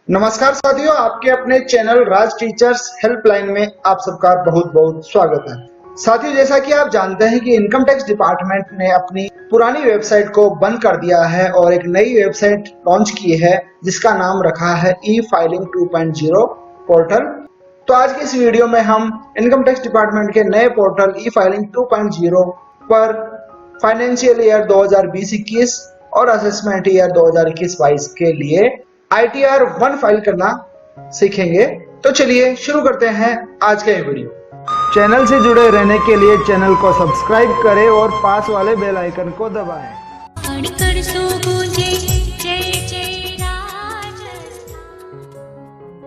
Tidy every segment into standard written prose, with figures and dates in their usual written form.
नमस्कार साथियों, आपके अपने चैनल राज टीचर्स हेल्पलाइन में आप सबका बहुत बहुत स्वागत है। साथियों, जैसा कि आप जानते हैं कि इनकम टैक्स डिपार्टमेंट ने अपनी पुरानी वेबसाइट को बंद कर दिया है और एक नई वेबसाइट लॉन्च की है जिसका नाम रखा है ई फाइलिंग 2.0 पोर्टल। तो आज की इस वीडियो में हम इनकम टैक्स डिपार्टमेंट के नए पोर्टल ई फाइलिंग 2.0 पर फाइनेंशियल ईयर 2020-21 और असेसमेंट ईयर 2021-22 के लिए ITR 1 फाइल करना सीखेंगे। तो चलिए शुरू करते हैं आज का ये वीडियो। चैनल से जुड़े रहने के लिए चैनल को सब्सक्राइब करें और पास वाले बेल आइकन को दबाएं।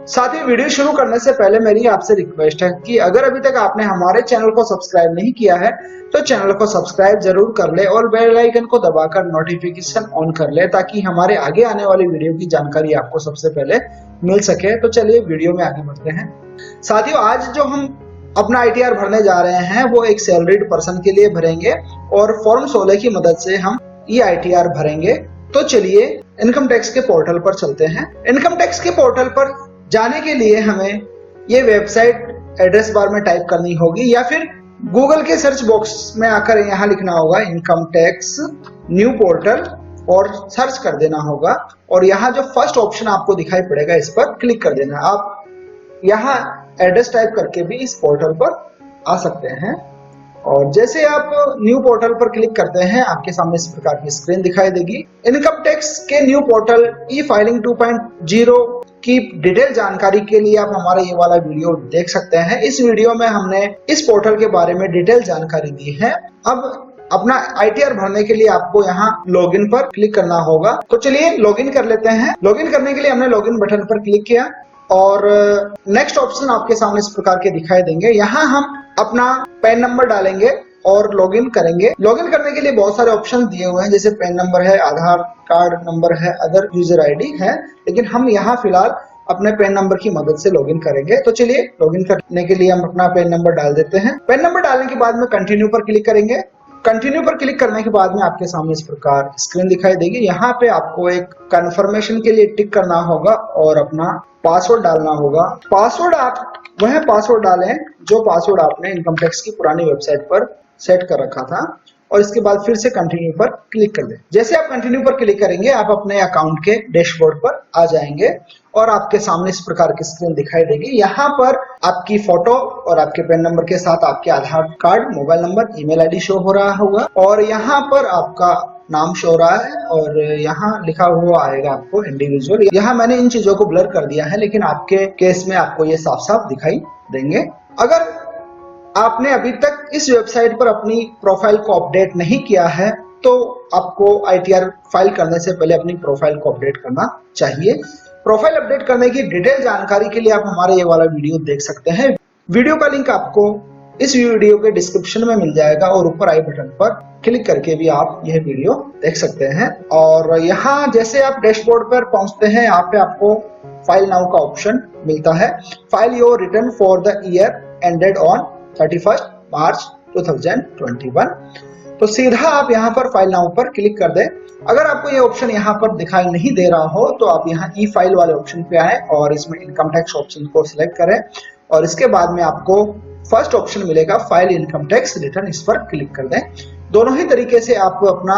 साथ ही वीडियो शुरू करने से पहले मेरी आपसे रिक्वेस्ट है कि अगर अभी तक आपने हमारे चैनल को सब्सक्राइब नहीं किया है तो चैनल को सब्सक्राइब जरूर कर ले और बेल आइकन को दबाकर नोटिफिकेशन ऑन कर ले ताकि हमारे आगे आने वाली वीडियो की जानकारी आपको सबसे पहले मिल सके। तो चलिए वीडियो में आगे बढ़ते हैं। साथियों, आज जो हम अपना ITR भरने जा रहे हैं वो एक सैलरीड पर्सन के लिए भरेंगे और फॉर्म 16 की मदद से हम ये ITR भरेंगे। तो चलिए इनकम टैक्स के पोर्टल पर चलते हैं। इनकम टैक्स के पोर्टल पर जाने के लिए हमें ये वेबसाइट एड्रेस बार में टाइप करनी होगी या फिर गूगल के सर्च बॉक्स में आकर यहाँ लिखना होगा इनकम टैक्स न्यू पोर्टल और सर्च कर देना होगा। और यहाँ जो फर्स्ट ऑप्शन आपको दिखाई पड़ेगा इस पर क्लिक कर देना। आप यहाँ एड्रेस टाइप करके भी इस पोर्टल पर आ सकते हैं। और जैसे आप न्यू पोर्टल पर क्लिक करते हैं आपके सामने इस प्रकार की स्क्रीन दिखाई देगी। इनकम टैक्स के न्यू पोर्टल ई फाइलिंग 2.0 की डिटेल जानकारी के लिए आप हमारा ये वाला वीडियो देख सकते हैं। इस वीडियो में हमने इस पोर्टल के बारे में डिटेल जानकारी दी है। अब अपना ITR भरने के लिए आपको यहाँ लॉगिन पर क्लिक करना होगा। तो चलिए लॉगिन कर लेते हैं। लॉगिन करने के लिए हमने लॉगिन बटन पर क्लिक किया और नेक्स्ट ऑप्शन आपके सामने इस प्रकार के दिखाई देंगे। यहाँ हम अपना पैन नंबर डालेंगे और लॉगिन करेंगे। लॉगिन करने के लिए बहुत सारे ऑप्शन दिए हुए हैं, जैसे पैन नंबर है, आधार कार्ड नंबर है, अदर यूजर ID है, लेकिन हम यहाँ फिलहाल अपने पैन नंबर की मदद से लॉगिन करेंगे। तो चलिए लॉगिन करने के लिए हम अपना पैन नंबर डाल देते हैं। पैन नंबर डालने के बाद में कंटिन्यू पर क्लिक करेंगे। कंटिन्यू पर क्लिक करने के बाद में आपके सामने इस प्रकार स्क्रीन दिखाई देगी। यहाँ पे आपको एक कंफर्मेशन के लिए टिक करना होगा और अपना पासवर्ड डालना होगा। पासवर्ड आप वह पासवर्ड डालें जो पासवर्ड आपने इनकम टैक्स की पुरानी वेबसाइट पर सेट कर रखा था और इसके बाद फिर से कंटिन्यू पर क्लिक कर दें। जैसे आप कंटिन्यू पर क्लिक करेंगे आप अपने अकाउंट के डैशबोर्ड पर आ जाएंगे और आपके सामने इस प्रकार की स्क्रीन दिखाई देगी। यहाँ पर आपकी फोटो और आपके पैन नंबर के साथ आपके Aadhaar card, mobile number, email ID show हो रहा होगा और यहाँ पर आपका नाम शो हो रहा है और यहाँ लिखा हुआ आएगा आपको इंडिविजुअल। यहाँ मैंने इन चीजों को ब्लर कर दिया है लेकिन आपके केस में आपको ये साफ साफ दिखाई देंगे। अगर आपने अभी तक इस वेबसाइट पर अपनी प्रोफाइल को अपडेट नहीं किया है तो आपको ITR फाइल करने से पहले अपनी प्रोफाइल को अपडेट करना चाहिए। प्रोफाइल अपडेट करने की डिटेल जानकारी के लिए आप हमारा ये वाला वीडियो देख सकते हैं। वीडियो का लिंक आपको इस वीडियो के डिस्क्रिप्शन में मिल जाएगा और ऊपर आई बटन पर क्लिक करके भी आप यह वीडियो देख सकते हैं। और यहाँ जैसे आप डैशबोर्ड पर पहुंचते हैं यहाँ पे आपको फाइल नाउ का ऑप्शन मिलता है। File your return for the year ended on 31 मार्च 2021। तो सीधा आप यहाँ पर फाइल नाउ पर क्लिक कर दें। अगर आपको ये ऑप्शन यहाँ पर दिखाई नहीं दे रहा हो तो आप यहाँ ई फाइल वाले ऑप्शन पे आए और इसमें इनकम टैक्स ऑप्शन को सिलेक्ट करें और इसके बाद में आपको फर्स्ट ऑप्शन मिलेगा फाइल इनकम टैक्स रिटर्न, इस पर क्लिक कर दें। दोनों ही तरीके से आप अपना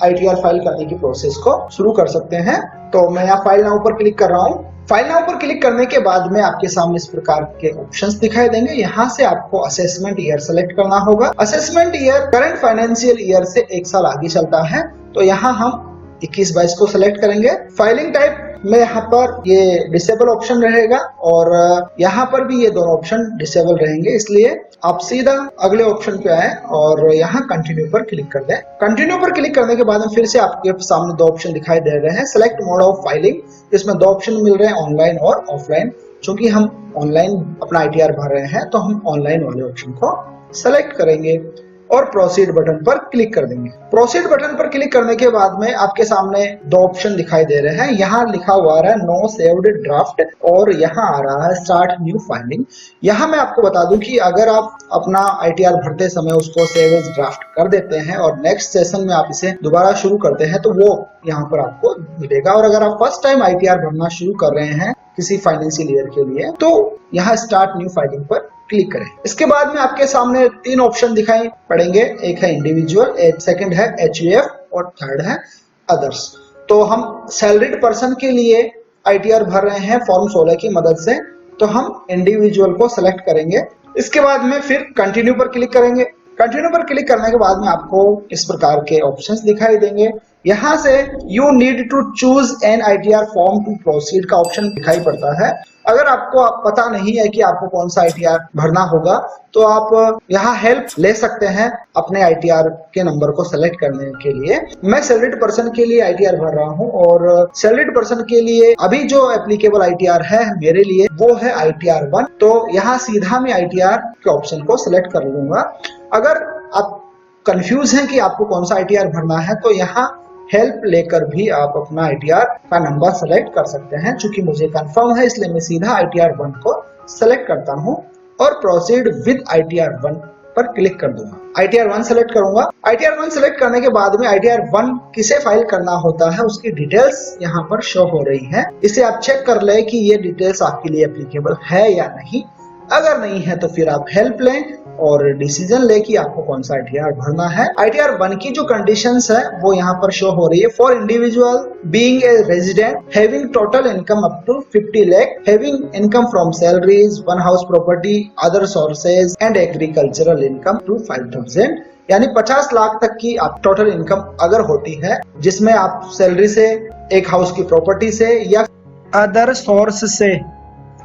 ITR फाइल करने की प्रोसेस को शुरू कर सकते हैं। तो मैं यहाँ फाइल नाउ पर क्लिक कर रहा हूँ। फाइल नाउ पर क्लिक करने के बाद में आपके सामने इस प्रकार के ऑप्शंस दिखाई देंगे। यहाँ से आपको असेसमेंट ईयर सेलेक्ट करना होगा। Assessment year current financial year से एक साल आगे चलता है तो यहाँ हम 21-22 को सिलेक्ट करेंगे। फाइलिंग टाइप में यहाँ पर ये डिसेबल ऑप्शन रहेगा और यहाँ पर भी ये दोनों ऑप्शन डिसेबल रहेंगे, इसलिए आप सीधा अगले ऑप्शन पे आए और यहाँ कंटिन्यू पर क्लिक कर दें। कंटिन्यू पर क्लिक करने के बाद में फिर से आपके सामने दो ऑप्शन दिखाई दे रहे हैं। सिलेक्ट मोड ऑफ फाइलिंग, इसमें दो ऑप्शन मिल रहे हैं, ऑनलाइन और ऑफलाइन। चूंकि हम ऑनलाइन अपना ITR भर रहे हैं तो हम ऑनलाइन वाले ऑप्शन को सेलेक्ट करेंगे और प्रोसीड बटन पर क्लिक कर देंगे। प्रोसीड बटन पर क्लिक करने के बाद में आपके सामने दो ऑप्शन दिखाई दे रहे हैं। यहाँ लिखा हुआ है नो सेव्ड ड्राफ्ट और यहाँ आ रहा है स्टार्ट न्यू फाइलिंग। यहाँ मैं आपको बता दूं कि अगर आप अपना ITR भरते समय उसको सेव एज ड्राफ्ट कर देते हैं और नेक्स्ट सेशन में आप इसे दोबारा शुरू करते हैं तो वो यहाँ पर आपको मिलेगा। और अगर आप फर्स्ट टाइम ITR भरना शुरू कर रहे हैं किसी फाइनेंशियल ईयर के लिए, तो यहाँ स्टार्ट न्यू फाइलिंग पर क्लिक करें। इसके बाद में आपके सामने 3 ऑप्शन दिखाई पड़ेंगे, एक है इंडिविजुअल, सेकंड है HUF और थर्ड है अदर्स। तो हम सैलरीड पर्सन के लिए ITR भर रहे हैं फॉर्म 16 की मदद से, तो हम इंडिविजुअल को सेलेक्ट करेंगे। इसके बाद में फिर कंटिन्यू पर क्लिक करेंगे। कंटिन्यू पर क्लिक करने के बाद में आपको इस प्रकार के ऑप्शंस दिखाई देंगे। यहाँ से you need to choose an ITR form to proceed का ऑप्शन दिखाई पड़ता है। अगर आपको पता नहीं है कि आपको कौन सा ITR भरना होगा, तो आप यहाँ हेल्प ले सकते हैं अपने ITR के नंबर को सेलेक्ट करने के लिए। मैं सैलरीड पर्सन के लिए ITR भर रहा हूँ और सैलरीड पर्सन के लिए अभी जो एप्लीकेबल ITR है मेरे लिए वो है ITR 1। तो यहाँ सीधा मैं ITR के ऑप्शन को सिलेक्ट कर लूंगा। अगर आप कंफ्यूज हैं कि आपको कौन सा ITR भरना है, तो यहाँ हेल्प लेकर भी आप अपना ITR का नंबर सेलेक्ट कर सकते हैं। चूंकि मुझे कंफर्म है इसलिए मैं सीधा ITR 1 को सेलेक्ट करता हूं और प्रोसीड विद ITR 1 पर क्लिक कर दूंगा। ITR 1 सेलेक्ट करूंगा। ITR 1 सेलेक्ट करने के बाद में ITR 1 किसे फाइल करना होता है उसकी डिटेल्स यहाँ पर शो हो रही है। इसे आप चेक कर ले कि ये डिटेल्स आपके लिए एप्लीकेबल है या नहीं। अगर नहीं है तो फिर आप हेल्प लें और डिसीजन ले कि आपको कौन सा ITR भरना है। ITR 1 की जो कंडीशंस है वो यहाँ पर शो हो रही है। For individual being a resident having total income up to 50 lakh, having income from salaries, one house property, other sources and agricultural income to 5000, यानी 50 लाख तक की आप टोटल इनकम अगर होती है, जिसमें आप सैलरी से, एक हाउस की प्रॉपर्टी से या अदर सोर्स से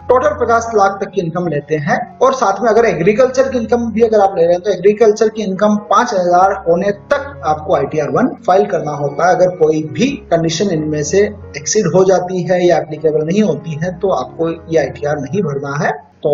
टोटल 50 लाख तक की इनकम लेते हैं, और साथ में अगर एग्रीकल्चर की इनकम भी अगर आप ले रहे हैं तो एग्रीकल्चर की इनकम 5000 होने तक आपको ITR 1 फाइल करना होता है। अगर कोई भी कंडीशन इनमें से एक्सीड हो जाती है या एप्लीकेबल नहीं होती है तो आपको ये ITR नहीं भरना है। तो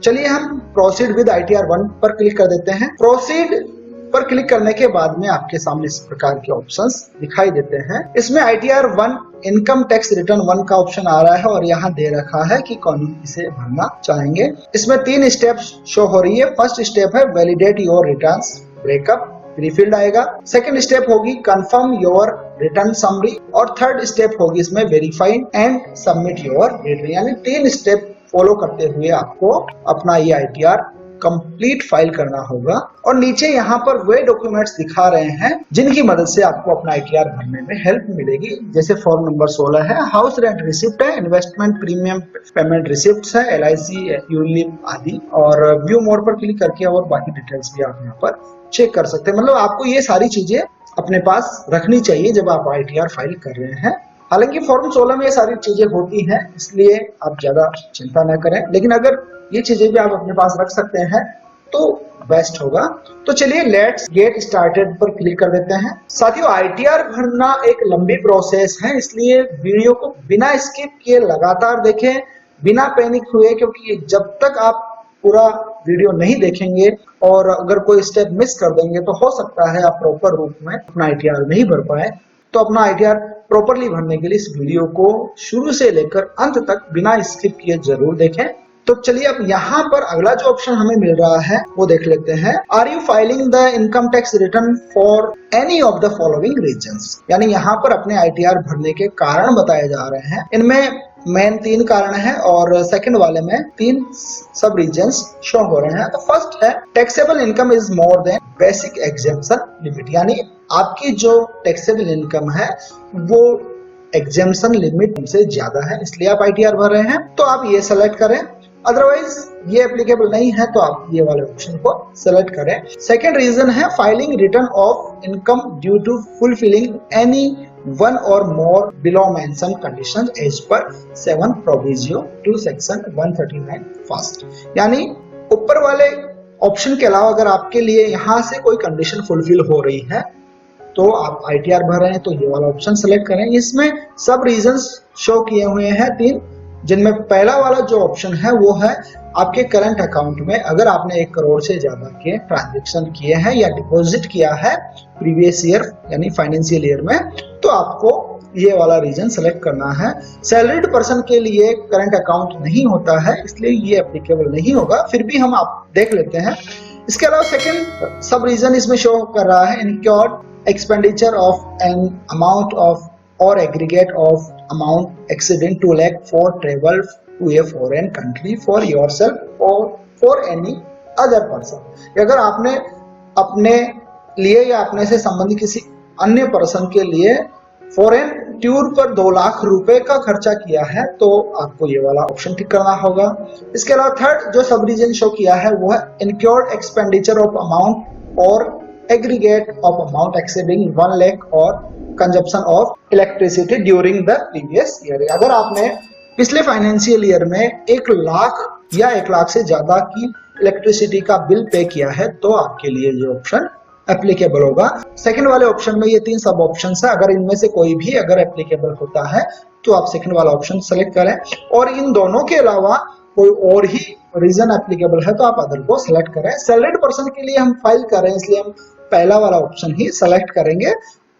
चलिए हम प्रोसीड विद ITR 1 पर क्लिक कर देते हैं। प्रोसीड पर क्लिक करने के बाद में आपके सामने इस प्रकार के ऑप्शंस दिखाई देते हैं। इसमें ITR 1 इनकम टैक्स रिटर्न 1 का ऑप्शन आ रहा है और यहाँ दे रखा है कि कौन इसे भरना चाहेंगे। इसमें 3 स्टेप्स शो हो रही है। फर्स्ट स्टेप है वैलिडेट योर रिटर्न्स ब्रेकअप, रिफिल्ड आएगा। सेकंड स्टेप होगी कंफर्म योर रिटर्न समरी और थर्ड स्टेप होगी इसमें verified and submit your return, यानी 3 स्टेप फॉलो करते हुए आपको अपना ये ITR कंप्लीट फाइल करना होगा। और नीचे यहाँ पर वे डॉक्यूमेंट्स दिखा रहे हैं जिनकी मदद से आपको अपना ITR भरने में हेल्प मिलेगी। जैसे फॉर्म नंबर 16 है, हाउस रेंट रिसिप्ट है, इन्वेस्टमेंट प्रीमियम पेमेंट रिसिप्ट है, LIC यूलिप आदि। और व्यू मोर पर क्लिक करके और बाकी डिटेल्स भी आप यहाँ पर चेक कर सकते हैं। मतलब आपको ये सारी चीजें अपने पास रखनी चाहिए जब आप ITR फाइल कर रहे हैं। हालांकि फॉर्म 16 में ये सारी चीजें होती हैं, इसलिए आप ज्यादा चिंता न करें, लेकिन अगर ये चीजें भी आप अपने पास रख सकते हैं तो बेस्ट होगा। तो चलिए लेट्स गेट स्टार्टेड पर क्लिक कर देते हैं। साथियों, ITR भरना एक लंबी प्रोसेस है, इसलिए वीडियो को बिना स्किप किए लगातार देखें, बिना पैनिक हुए, क्योंकि जब तक आप पूरा वीडियो नहीं देखेंगे और अगर कोई स्टेप मिस कर देंगे तो हो सकता है आप प्रॉपर रूप में अपना ITR नहीं भर पाए। तो अपना ITR प्रॉपरली भरने के लिए इस वीडियो को शुरू से लेकर अंत तक बिना स्किप किए जरूर देखें। तो चलिए अब यहाँ पर अगला जो ऑप्शन हमें मिल रहा है वो देख लेते हैं। Are you filing the income tax return for any of the following reasons, यानी यहाँ पर अपने ITR भरने के कारण बताए जा रहे हैं। इनमें मेन 3 कारण है और सेकंड वाले में 3 सब रीजंस शो हो रहे हैं। तो फर्स्ट है taxable income is more than basic exemption limit, यानी आपकी जो टैक्सेबल इनकम है वो एग्जेम्पशन लिमिट से ज्यादा है, इसलिए आप ITR भर रहे हैं। तो आप ये सेलेक्ट करें। अदरवाइज ये एप्लीकेबल नहीं है तो आप ये वाले ऑप्शन को सेलेक्ट करें। सेकेंड रीजन है filing return of income due to fulfilling any one or more below mention condition as per 7 प्रोविजियो to section 139 first, यानी ऊपर वाले ऑप्शन के अलावा अगर आपके लिए यहाँ से कोई कंडीशन फुलफिल हो रही है तो आप ITR भर रहे हैं तो ये वाला ऑप्शन सेलेक्ट करें। इसमें सब रीजंस शो किए हुए हैं 3, जिनमें पहला वाला जो ऑप्शन है वो है आपके करंट अकाउंट में अगर आपने 1 करोड़ से ज्यादा के ट्रांजैक्शन किए हैं या डिपॉजिट किया है प्रीवियस ईयर यानी फाइनेंशियल ईयर में, तो आपको ये वाला रीजन सेलेक्ट करना है। सैलरीड पर्सन के लिए करंट अकाउंट नहीं होता है, इसलिए ये एप्लीकेबल नहीं होगा, फिर भी हम आप देख लेते हैं। इसके अलावा सेकंड सब रीजन इसमें शो कर रहा है incurred expenditure of an amount of or aggregate of amount exceeding 2 lakh for travel to a foreign country for yourself or for any other person। अगर आपने अपने लिए या अपने से संबंधित किसी अन्य पर्सन के लिए फॉरेन टूर पर 2 लाख रुपए का खर्चा किया है तो आपको ये वाला ऑप्शन टिक करना होगा। इसके अलावा थर्ड जो सब रीजन शो किया है वो है incurred expenditure of amount or aggregate of amount exceeding 1 lakh or consumption of electricity during the previous year. अगर आपने पिछले फाइनेंशियल ईयर में 1 लाख या 1 लाख से ज्यादा की इलेक्ट्रिसिटी का बिल पे किया है तो आपके लिए ये ऑप्शन एप्लीकेबल होगा। सेकंड वाले ऑप्शन में ये 3 सब ऑप्शन है, अगर इनमें से कोई भी अगर एप्लीकेबल होता है तो आप सेकंड वाला ऑप्शन सेलेक्ट करें, और इन दोनों के अलावा कोई और ही रीजन एप्लीकेबल है तो आप अदर को सेलेक्ट करें। सैलरीड पर्सन के लिए हम फाइल कर रहे हैं इसलिए हम पहला वाला ऑप्शन ही सेलेक्ट करेंगे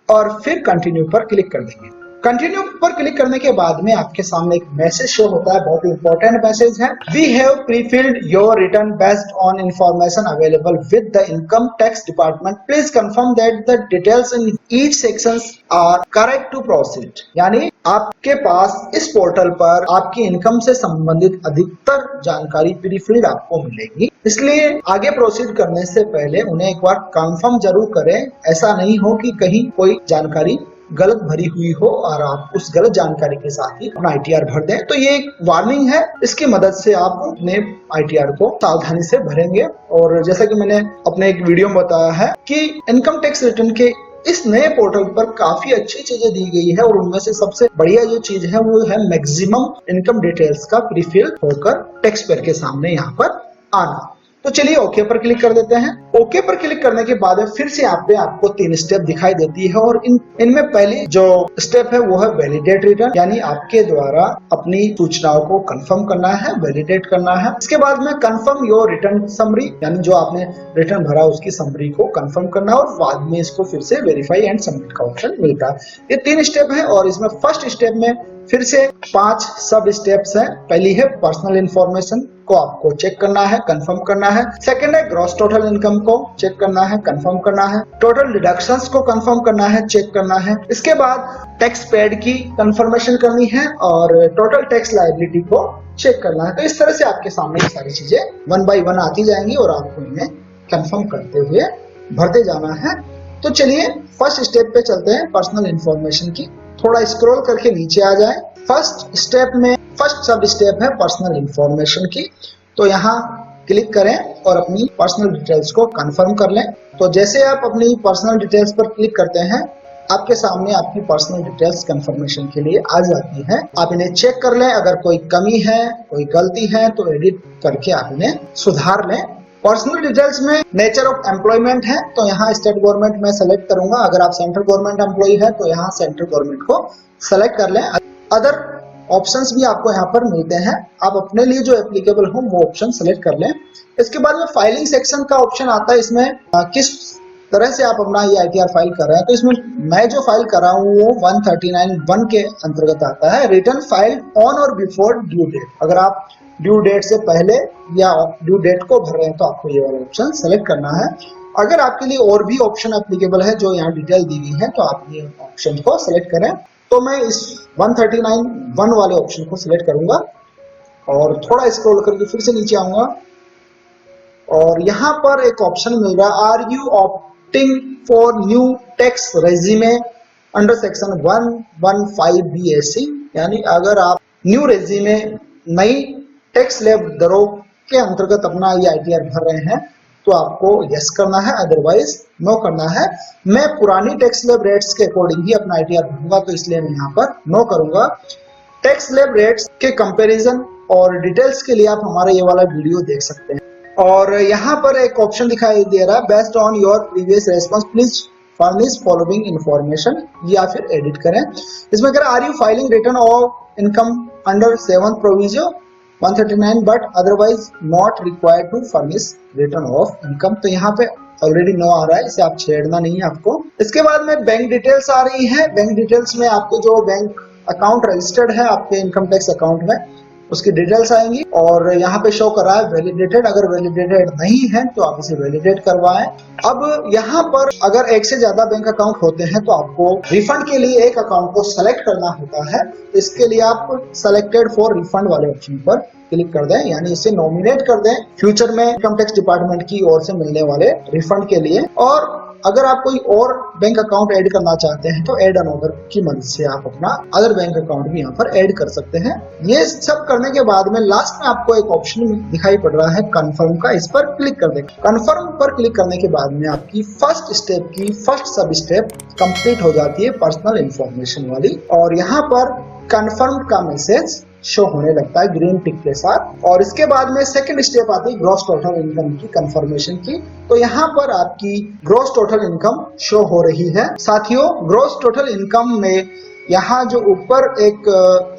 और फिर कंटिन्यू पर क्लिक कर देंगे। कंटिन्यू पर क्लिक करने के बाद में आपके सामने एक मैसेज शो होता है, बहुत इंपॉर्टेंट मैसेज है। We have prefilled your return based on information available with the income tax department, please confirm that the details in each sections are correct to proceed. यानी आपके पास इस पोर्टल पर आपकी income से संबंधित अधिकतर जानकारी प्रीफिल्ड आपको मिलेगी, इसलिए आगे प्रोसीड करने से पहले उन्हें एक बार कंफर्म जरूर करें। ऐसा नहीं हो कि कहीं कोई जानकारी गलत भरी हुई हो और आप उस गलत जानकारी के साथ ही अपना ITR भर दें। तो ये एक वार्निंग है, इसकी मदद से आप अपने ITR को सावधानी से भरेंगे। और जैसा कि मैंने अपने एक वीडियो में बताया है कि इनकम टैक्स रिटर्न के इस नए पोर्टल पर काफी अच्छी चीजें दी गई है और उनमें से सबसे बढ़िया जो चीज है वो है मैक्सिमम इनकम डिटेल्स का प्रीफिल होकर टैक्स पेयर के सामने यहाँ पर आना। तो चलिए ओके पर क्लिक कर देते हैं। ओके पर क्लिक करने के बाद फिर से यहाँ पे आपको 3 स्टेप दिखाई देती है और इनमें पहली जो स्टेप है वो है वैलिडेट रिटर्न, यानी आपके द्वारा अपनी सूचनाओं को कंफर्म करना है, वैलिडेट करना है। इसके बाद में कंफर्म योर रिटर्न समरी, यानी जो आपने रिटर्न भरा उसकी समरी को कंफर्म करना है और बाद में इसको फिर से वेरीफाई एंड सबमिट का ऑप्शन मिलता है। ये 3 स्टेप है और इसमें फर्स्ट स्टेप में फिर से 5 सब स्टेप्स हैं। पहली है पर्सनल इंफॉर्मेशन को आपको चेक करना है, कंफर्म करना है। सेकंड है ग्रॉस टोटल इनकम को चेक करना है, कंफर्म करना है। टोटल डिडक्शंस को कंफर्म करना है, चेक करना है। इसके बाद टैक्स पेड की कंफर्मेशन करनी है और टोटल टैक्स लायबिलिटी को चेक करना है। तो इस तरह से आपके सामने ये सारी चीजें 1 बाय 1 आती जाएंगी और आपको इन्हें कंफर्म करते हुए भरते जाना है। तो चलिए फर्स्ट स्टेप पे चलते हैं, पर्सनल इंफॉर्मेशन की। थोड़ा स्क्रॉल करके नीचे आ जाए। फर्स्ट स्टेप में फर्स्ट सब स्टेप है पर्सनल इंफॉर्मेशन की, तो यहाँ क्लिक करें और अपनी पर्सनल डिटेल्स को कंफर्म कर लें। तो जैसे आप अपनी पर्सनल डिटेल्स पर क्लिक करते हैं आपके सामने आपकी पर्सनल डिटेल्स कंफर्मेशन के लिए आ जाती है। आप इन्हें चेक कर लें, अगर कोई कमी है, कोई गलती है तो एडिट करके आप इन्हें सुधार लें। पर्सनल डिटेल्स में नेचर ऑफ एम्प्लॉयमेंट है तो यहाँ स्टेट गवर्नमेंट में सेलेक्ट करूंगा। अगर आप सेंट्रल गवर्नमेंट एम्प्लॉय है तो यहाँ सेंट्रल गवर्नमेंट को सेलेक्ट कर लें। अदर ऑप्शंस भी आपको यहाँ पर मिलते हैं, आप अपने लिए जो एप्लीकेबल हो वो ऑप्शन सेलेक्ट कर लें। इसके बाद में फाइलिंग सेक्शन का ऑप्शन आता है, इसमें किस तरह से आप अपना ये ITR फाइल कर रहे हैं। तो इसमें मैं जो फाइल कर रहा हूँ वो 139(1) के अंतर्गत आता है, रिटर्न फाइल ऑन और बिफोर ड्यू डेट। अगर आप ड्यू डेट से पहले या ड्यू डेट को भर रहे हैं तो आपको ये वाला ऑप्शन सेलेक्ट करना है। अगर आपके लिए और भी ऑप्शन एप्लीकेबल है जो यहाँ डिटेल दी गई है तो आप ये ऑप्शन को सेलेक्ट करें। तो मैं इस 139(1) वाले ऑप्शन को सिलेक्ट करूंगा और थोड़ा स्क्रॉल करके फिर से नीचे आऊंगा और यहाँ पर एक ऑप्शन मिल रहा है, are you opting for new tax regime under section 115 BAC, यानी अगर आप न्यू रेजिमे नई टैक्स स्लैब दरों के अंतर्गत अपना ये ITR भर रहे हैं तो आपको यस करना है, अदरवाइज नो करना है। मैं पुरानी टैक्स स्लैब रेट्स के अकॉर्डिंग ही अपना ITR भरूंगा तो इसलिए मैं यहाँ पर नो करूंगा। टैक्स स्लैब रेट्स के कंपैरिजन और डिटेल्स के लिए आप हमारा ये वाला वीडियो देख सकते हैं। और यहाँ पर एक ऑप्शन दिखाई दे रहा है, based on your previous response please furnish following information, या फिर एडिट करें। इसमें कह रहा है are you filing return of income under 7th provision 139 but otherwise not required to furnish return of income. तो यहाँ पे ऑलरेडी नो आ रहा है, इसे आप छेड़ना नहीं है आपको। इसके बाद में बैंक डिटेल्स आ रही है। बैंक डिटेल्स में आपको जो बैंक अकाउंट रजिस्टर्ड है आपके इनकम टैक्स अकाउंट में उसकी डिटेल्स आएंगी और यहाँ पे शो कर रहा है वैलिडेटेड। अगर वैलिडेटेड नहीं है तो आप इसे वैलिडेट करवाएं। अब यहाँ पर अगर एक से ज्यादा बैंक अकाउंट होते हैं तो आपको रिफंड के लिए एक अकाउंट को सेलेक्ट करना होता है। इसके लिए आप सेलेक्टेड फॉर रिफंड वाले ऑप्शन पर क्लिक कर दें, यानी इसे नॉमिनेट कर दें फ्यूचर में इनकम टैक्स डिपार्टमेंट की ओर से मिलने वाले रिफंड के लिए। और अगर आप कोई और बैंक अकाउंट ऐड करना चाहते हैं तो ऐड अनदर की मदद से आप अपना अदर बैंक अकाउंट भी यहाँ पर ऐड कर सकते हैं। ये सब करने के बाद में लास्ट में आपको एक ऑप्शन दिखाई पड़ रहा है कन्फर्म का, इस पर क्लिक कर दें। कन्फर्म पर क्लिक करने के बाद में आपकी फर्स्ट स्टेप की फर्स्ट सब स्टेप कंप्लीट हो जाती है पर्सनल इंफॉर्मेशन वाली, और यहाँ पर कन्फर्म का मैसेज शो होने लगता है ग्रीन टिक के साथ। और इसके बाद में सेकंड स्टेप आती है ग्रॉस टोटल इनकम की कंफर्मेशन की। तो यहाँ पर आपकी ग्रॉस टोटल इनकम शो हो रही है। साथियों, ग्रॉस टोटल इनकम में यहाँ जो ऊपर एक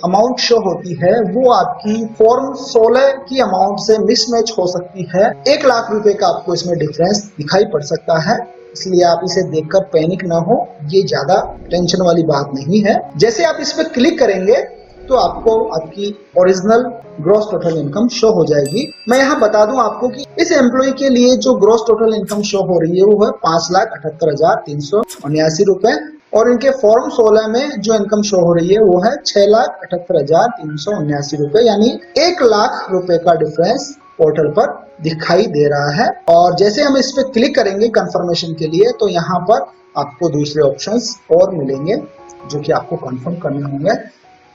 अमाउंट शो होती है वो आपकी फॉर्म 16 की अमाउंट से मिसमैच हो सकती है। 1 लाख रुपए का आपको इसमें डिफरेंस दिखाई पड़ सकता है, इसलिए आप इसे देखकर पैनिक ना हो, ये ज्यादा टेंशन वाली बात नहीं है। जैसे आप इस पर क्लिक करेंगे तो आपको आपकी original gross total income show हो जाएगी। मैं यहाँ बता दूं आपको कि इस एम्प्लॉय के लिए जो ग्रॉस टोटल इनकम शो हो रही है वो है 5,78,379 रुपए, और इनके फॉर्म 16 में जो इनकम शो हो रही है वो है 6,78,379 रुपए, यानी 1 लाख रुपए का डिफरेंस पोर्टल पर दिखाई दे रहा है। और जैसे हम इस पे क्लिक करेंगे कंफर्मेशन के लिए तो यहाँ पर आपको दूसरे ऑप्शंस और मिलेंगे जो कि आपको कंफर्म करने होंगे।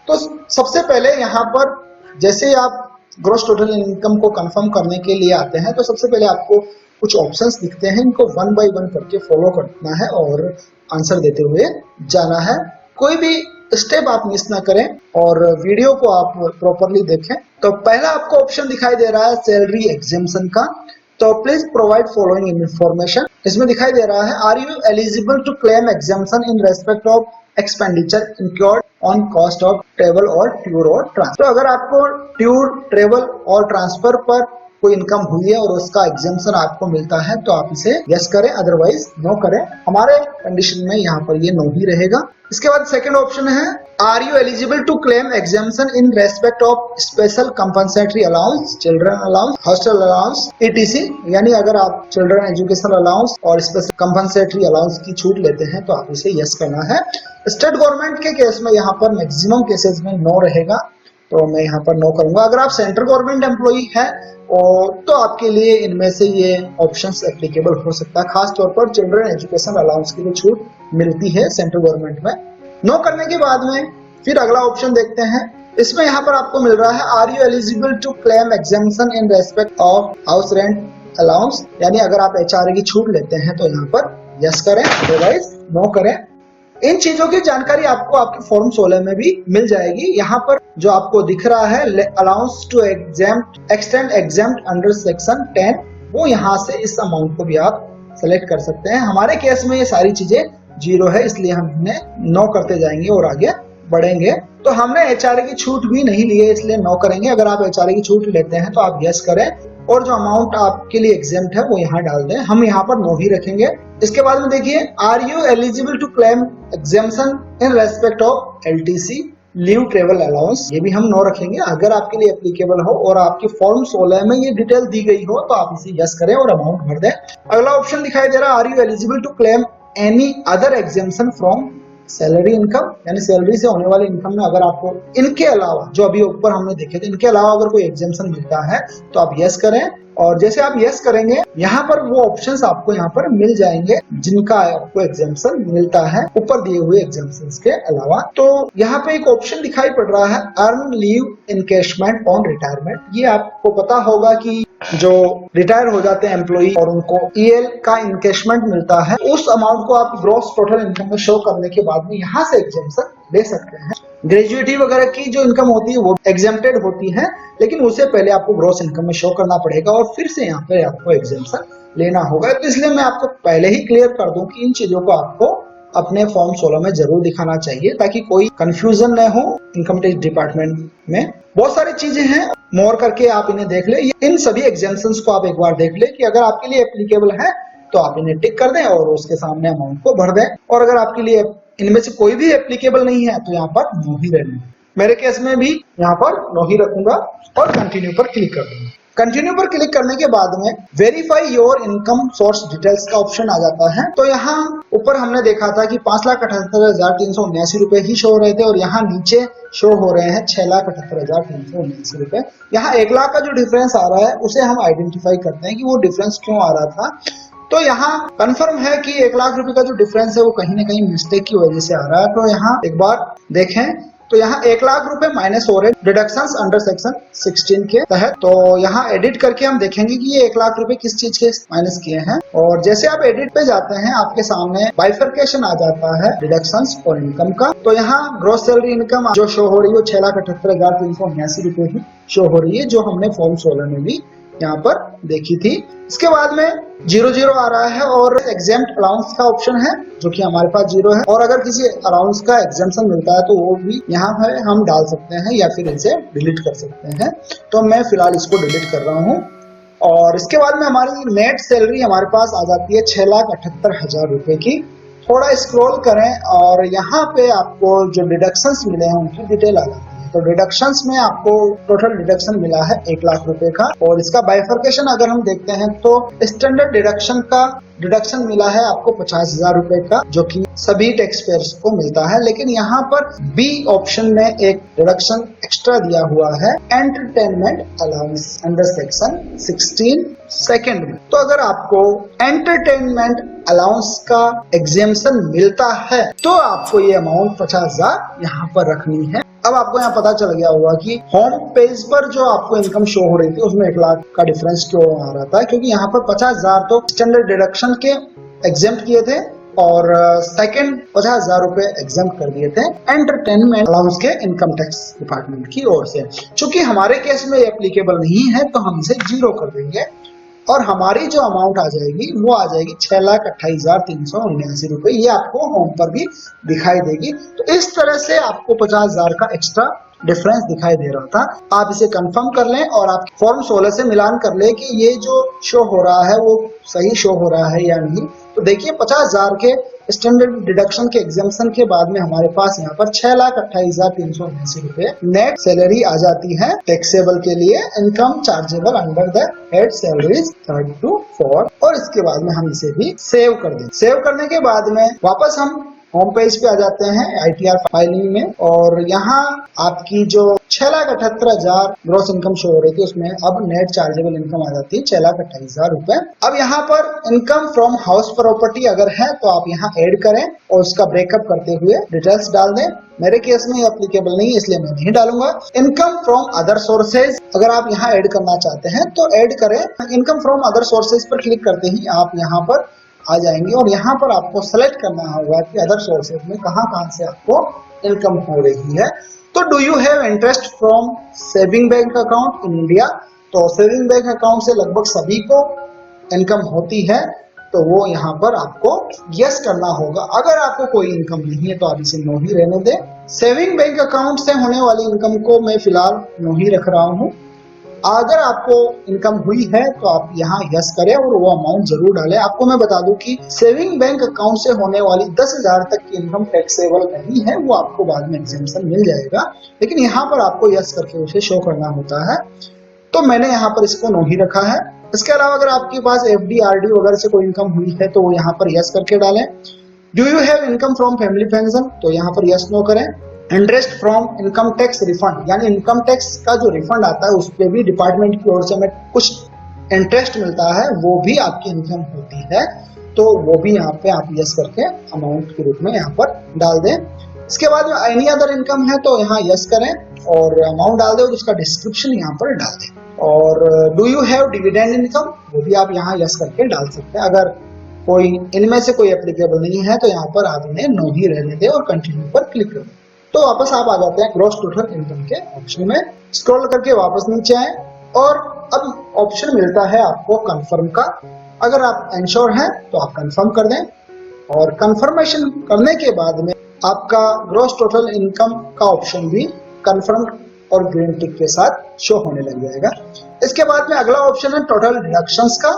तो सबसे पहले यहाँ पर जैसे आप ग्रॉस टोटल इनकम को कंफर्म करने के लिए आते हैं तो सबसे पहले आपको कुछ ऑप्शंस दिखते हैं, इनको 1 बाय 1 करके फॉलो करना है और आंसर देते हुए जाना है। कोई भी स्टेप आप मिस ना करें और वीडियो को आप प्रॉपरली देखें। तो पहला आपको ऑप्शन दिखाई दे रहा है सैलरी एग्जेम्पशन का, तो प्लीज प्रोवाइड फॉलोइंग इन्फॉर्मेशन। इसमें दिखाई दे रहा है are you eligible to claim exemption in respect of expenditure incurred on cost of travel or tour or transfer. तो अगर आपको टूर, ट्रेवल और ट्रांसफर पर कोई इनकम हुई है और उसका एग्जेम्पशन आपको मिलता है तो आप इसे यस करें, अदरवाइज नो करें। हमारे कंडीशन में यहाँ पर ये नो ही रहेगा। इसके बाद सेकंड ऑप्शन है are you eligible to claim exemption in respect of special compensatory allowance, children allowance, hostel allowance etc, यानी अगर आप चिल्ड्रन एजुकेशन अलाउंस और स्पेशल कंपनसेटरी अलाउंस की छूट लेते हैं तो आप इसे यस करना है। स्टेट गवर्नमेंट के केस में यहाँ पर मैक्सिमम केसेस में नो रहेगा, तो मैं यहाँ पर नो करूंगा। अगर आप सेंट्रल गवर्नमेंट एम्प्लॉई हैं और तो आपके लिए इनमें से ये ऑप्शंस एप्लीकेबल हो सकता है, खास तौर पर चिल्ड्रन एजुकेशन अलाउंस की जो छूट मिलती है सेंट्रल गवर्नमेंट में। नो करने के बाद में फिर अगला ऑप्शन देखते हैं। इसमें यहाँ पर आपको मिल रहा है are you eligible to claim exemption in respect of house rent allowance, यानी अगर आप HRA की छूट लेते हैं तो यहाँ पर यस करें, अदरवाइज नो करें। इन चीजों की जानकारी आपको आपके फॉर्म 16 में भी मिल जाएगी। यहाँ पर जो आपको दिख रहा है allowance to extend exempt under section 10, वो यहाँ से इस अमाउंट को भी आप सेलेक्ट कर सकते हैं। हमारे केस में ये सारी चीजें 0 है, इसलिए हम इन्हें नो करते जाएंगे और आगे बढ़ेंगे। तो हमने HRA की छूट भी नहीं ली है, इसलिए नो करेंगे। अगर आप HRA की छूट लेते हैं तो आप यस करें और जो अमाउंट आपके लिए एग्जेम्प्ट है वो यहाँ डाल दें। हम यहाँ पर नो ही रखेंगे। इसके बाद में देखिए are you eligible to claim exemption in respect of LTC leave travel allowance, ये भी हम नो रखेंगे। अगर आपके लिए एप्लीकेबल हो और आपके फॉर्म 16 में ये डिटेल दी गई हो तो आप इसे यस करें और अमाउंट भर दें। अगला ऑप्शन दिखाई दे रहा है are you eligible to claim any other exemption from salary income, यानी सैलरी से होने वाली इनकम में अगर आपको इनके अलावा, जो अभी ऊपर हमने देखे थे, इनके अलावा अगर कोई एग्जेम्पशन मिलता है तो आप यस करें। और जैसे आप यस करेंगे यहाँ पर वो ऑप्शंस आपको यहाँ पर मिल जाएंगे जिनका आपको एग्जेम्पशन मिलता है ऊपर दिए हुए एग्जेम्पशंस के अलावा। तो यहाँ पे एक ऑप्शन दिखाई पड़ रहा है earn leave encashment on retirement. ये आपको पता होगा कि जो रिटायर हो जाते हैं एम्प्लॉई और उनको EL का इनकैशमेंट मिलता है, उस अमाउंट को आप ग्रॉस टोटल इनकम में शो करने के बाद में यहाँ से एग्जेम्पशन ले सकते हैं। ग्रेजुएटी वगैरह की जो इनकम होती है वो एग्जेम्प्टेड होती है, लेकिन उससे पहले आपको ग्रॉस इनकम में शो करना पड़ेगा और फिर से यहाँ पे आपको एग्जेम्पशन लेना होगा। तो इसलिए मैं आपको पहले ही क्लियर कर दूं कि इन चीजों को आपको अपने फॉर्म 16 में जरूर दिखाना चाहिए ताकि कोई कंफ्यूजन न हो इनकम टैक्स डिपार्टमेंट में। बहुत सारी चीजें हैं, मोर करके आप इन्हें देख ले। इन सभी एग्जेम्पशंस को आप एक बार देख ले कि अगर आपके लिए एप्लीकेबल है तो आप इन्हें टिक कर दें और उसके सामने अमाउंट को भर दें, और अगर आपके लिए इनमें से कोई भी एप्लीकेबल नहीं है तो यहाँ पर नो ही रहने। मेरे केस में भी यहाँ पर नो ही रखूंगा और कंटिन्यू पर क्लिक कर दूंगा। कंटिन्यू पर क्लिक करने के बाद में verify your income source details का ऑप्शन आ जाता है। तो यहाँ ऊपर हमने देखा था कि 5,78,379 रुपए ही शो हो रहे थे और यहाँ नीचे शो हो रहे हैं 6,78,379 रुपए। यहाँ 1 लाख का जो डिफरेंस आ रहा है उसे हम आइडेंटिफाई करते हैं कि वो डिफरेंस क्यों आ रहा था। तो यहाँ कंफर्म है कि 1 लाख रुपए का जो डिफरेंस है वो कहीं ना कहीं मिस्टेक की वजह से आ रहा है। तो यहाँ एक बार देखें तो यहाँ 1 लाख रुपए माइनस हो रहे डिडक्शंस अंडर सेक्शन 16 के तहत। तो यहाँ एडिट करके हम देखेंगे कि ये 1 लाख रुपए किस चीज के माइनस किए हैं। और जैसे आप एडिट पे जाते हैं आपके सामने बाइफर्केशन आ जाता है डिडक्शंस और इनकम का। तो यहाँ ग्रॉस सैलरी इनकम जो शो हो रही है वो 6,78,379 रुपए ही शो हो रही है, जो हमने फॉर्म 16 में भी यहाँ पर देखी थी। इसके बाद में 00 आ रहा है और एग्जेम्प्ट अलाउंस का ऑप्शन है जो कि हमारे पास 0 है। और अगर किसी अलाउंस का एग्जेम्पशन मिलता है तो वो भी यहाँ पर हम डाल सकते हैं या फिर इसे डिलीट कर सकते हैं। तो मैं फिलहाल इसको डिलीट कर रहा हूँ। और इसके बाद में हमारी नेट सैलरी हमारे पास आ जाती है 6,78,000 रुपए की। थोड़ा स्क्रॉल करें और यहाँ पे आपको जो डिडक्शंस मिले हैं उनकी डिटेल आ जाती है। तो डिडक्शंस में आपको टोटल डिडक्शन मिला है 1 लाख रुपए का। और इसका बाइफर्केशन अगर हम देखते हैं तो स्टैंडर्ड डिडक्शन का डिडक्शन मिला है आपको 50,000 रुपए का, जो कि सभी टैक्स पेयर्स को मिलता है। लेकिन यहाँ पर बी ऑप्शन में एक डिडक्शन एक्स्ट्रा दिया हुआ है, entertainment allowance under section 16 second में। तो अगर आपको एंटरटेनमेंट अलाउंस का एग्जेम्पशन मिलता है तो आपको ये अमाउंट 50,000 यहाँ पर रखनी है। अब आपको यहाँ पता चल गया होगा कि होम पेज पर जो आपको इनकम शो हो रही थी उसमें 1 लाख का डिफरेंस क्यों आ रहा था, क्योंकि यहाँ पर 50,000 तो स्टैंडर्ड डिडक्शन के एग्जेम्प्ट किए थे और सेकंड 50,000 रुपए एग्जाम्प्ट कर दिए थे एंटरटेनमेंट अलाउंस के इनकम टैक्स डिपार्टमेंट की ओर से। चूंकि हमारे केस में ये एप्लीकेबल नहीं है तो हम इसे 0 कर देंगे और हमारी जो अमाउंट आ जाएगी वो आ जाएगी 6,28,379 रुपए। ये आपको होम पर भी दिखाई देगी। तो इस तरह से आपको 50,000 का एक्स्ट्रा डिफरेंस दिखाई दे रहा था। आप इसे कंफर्म कर लें और आप फॉर्म 16 से मिलान कर लें कि ये जो शो हो रहा है वो सही शो हो रहा है या नहीं। तो देखिए 50,000 के स्टैंडर्ड डिडक्शन के एग्जाम्पशन के बाद में हमारे पास यहाँ पर 6,28,379 रुपए नेट सैलरी आ जाती है टैक्सेबल के लिए, income chargeable under the head salaries 3rd to 4th। और इसके बाद में हम इसे भी सेव कर दें। सेव करने के बाद में वापस हम होम पेज पे आ जाते हैं ITR फाइलिंग में और यहाँ आपकी जो 6,78,000 ग्रॉस इनकम शो हो रही थी उसमें अब नेट चार्जेबल इनकम आ जाती है 6,28,000 रुपए। अब यहाँ पर इनकम फ्रॉम हाउस प्रॉपर्टी अगर है तो आप यहाँ ऐड करें और उसका ब्रेकअप करते हुए डिटेल्स डाल दें। मेरे केस में एप्लीकेबल नहीं है इसलिए मैं नहीं डालूंगा। इनकम फ्रॉम अदर सोर्सेज अगर आप यहाँ ऐड करना चाहते हैं तो ऐड करें। इनकम फ्रॉम अदर सोर्सेज पर क्लिक करते ही आप यहाँ पर आ जाएंगे और यहाँ पर आपको सेलेक्ट करना होगा कि अदर सोर्सेज में कहाँ से आपको इनकम हो रही है। तो do you have interest from saving bank account in India? तो सेविंग बैंक अकाउंट से लगभग सभी को इनकम होती है तो वो यहाँ पर आपको यस करना होगा। अगर आपको कोई इनकम नहीं है तो आप इसे नो ही रहने दें। सेविंग बैंक अकाउंट से होने वाली इनकम को मैं फिलहाल नो ही रख रहा हूँ। अगर आपको इनकम हुई है तो आप यहाँ यस करें और वो अमाउंट जरूर डालें। आपको मैं बता दूं कि सेविंग बैंक अकाउंट से होने वाली 10,000 तक की इनकम टैक्सेबल नहीं है, वो आपको बाद में एग्जेम्पशन मिल जाएगा, लेकिन यहाँ पर आपको यस करके उसे शो करना होता है। तो मैंने यहाँ पर इसको नो ही रखा है। इसके अलावा अगर आपके पास FD RD वगैरह से कोई इनकम हुई है तो वो यहाँ पर यस करके डालें। Do you have income from family pension? तो यहाँ पर यस नो करें। Interest from income tax refund, यानी इनकम टैक्स का जो रिफंड आता है उस पर भी डिपार्टमेंट की ओर से हमें कुछ इंटरेस्ट मिलता है, वो भी आपकी इनकम होती है, तो वो भी यहाँ पे आप यस करके अमाउंट के रूप में यहाँ पर डाल दें। इसके बाद में एनी अदर इनकम है तो यहाँ यस करें और अमाउंट डाल दें और उसका डिस्क्रिप्शन यहाँ पर डाल दें। और do you have dividend income, वो भी आप यहाँ यस करके डाल सकते हैं। अगर कोई इनमें से कोई एप्लीकेबल नहीं है तो यहाँ पर आप इन्हें नो ही रहने दें और कंटिन्यू पर क्लिक करें। तो वापस आप आ जाते हैं ग्रॉस टोटल इनकम के ऑप्शन में। स्क्रॉल करके वापस नीचे आए और अब ऑप्शन मिलता है आपको कंफर्म का। अगर आप इंश्योर हैं तो आप कंफर्म कर दें और कंफर्मेशन करने के बाद में आपका ग्रॉस टोटल इनकम का ऑप्शन भी कंफर्म और ग्रीन टिक के साथ शो होने लग जाएगा। इसके बाद में अगला ऑप्शन है टोटल डिडक्शंस का।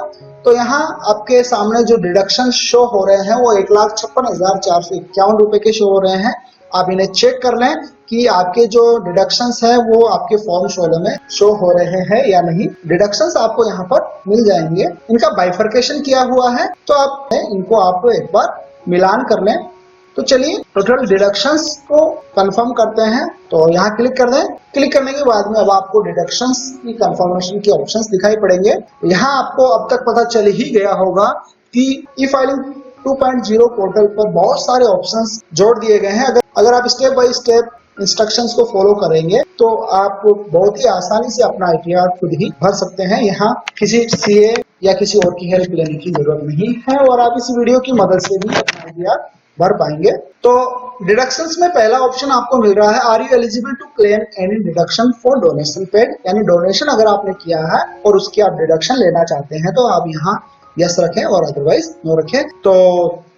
तो यहाँ आपके सामने जो डिडक्शन शो हो रहे हैं वो 1,56,451 रुपए के शो हो रहे हैं। आप इन्हें चेक कर लें कि आपके जो डिडक्शंस हैं वो आपके फॉर्म शोले में शो हो रहे हैं या नहीं। डिडक्शंस आपको यहाँ पर मिल जाएंगे, इनका बाइफर्केशन किया हुआ है, तो आप इनको आप एक बार मिलान कर लें। तो चलिए टोटल डिडक्शंस को कंफर्म करते हैं, तो यहाँ क्लिक कर दें। क्लिक करने के बाद में अब आपको डिडक्शंस की कंफर्मेशन के ऑप्शंस दिखाई पड़ेंगे। यहाँ आपको अब तक पता चल ही गया होगा कि ई फाइलिंग 2.0 पोर्टल पर बहुत सारे ऑप्शंस जोड़ दिए गए हैं। अगर आप स्टेप बाय स्टेप इंस्ट्रक्शंस को फॉलो करेंगे तो आप बहुत ही आसानी से अपना आईटीआर खुद ही भर सकते हैं। यहाँ किसी सीए या किसी और की हेल्प लेने की जरूरत नहीं है और आप इस वीडियो की मदद से भी अपना आईटीआर भर पाएंगे। तो डिडक्शंस में पहला ऑप्शन आपको मिल रहा है, are you eligible to claim any deduction for donation paid, यानी डोनेशन अगर आपने किया है और उसकी आप डिडक्शन लेना चाहते हैं तो आप यहाँ यस रखें और अदरवाइज नो रखें। तो